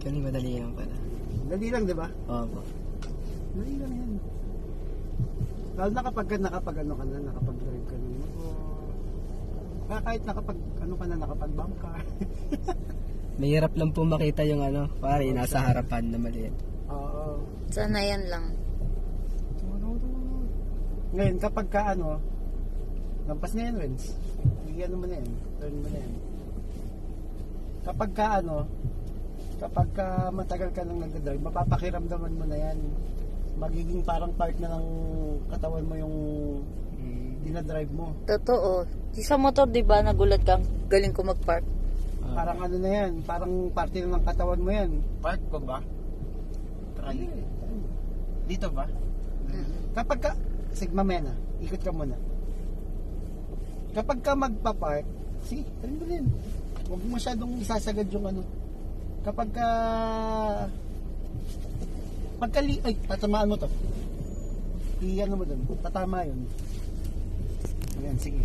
Actually, madali lang pala. Dali lang, di ba? Opo. Dali lang yan. Lalo na kapag ano ka na, nakapag-drive ka na. Kahit nakapag-bump ka. Mahirap lang po makita yung pare, nasa harapan na maliit. Oo. Sana yan lang. Ngayon, kapag ka lampas na yan, Renz. Ano mo na yan, turn mo na yan. Kapag ka matagal ka nang nagdadrive, mapapakiramdaman mo na yan. Magiging parang part na ng katawan mo yung dinadrive mo. Totoo. Sa motor, di ba, nagulat kang galing ko mag-park? Parang na yan, parang parte na ng katawan mo yan. Park ko ba? Try. Dito ba? Kapag ka, mamaya na, ikot ka muna. Kapag ka magpa-park, turn mo rin. Huwag mo masyadong isasagad yung Kapag ka, tatamaan mo to. Mo dun, tatama yun. Ayan, sige.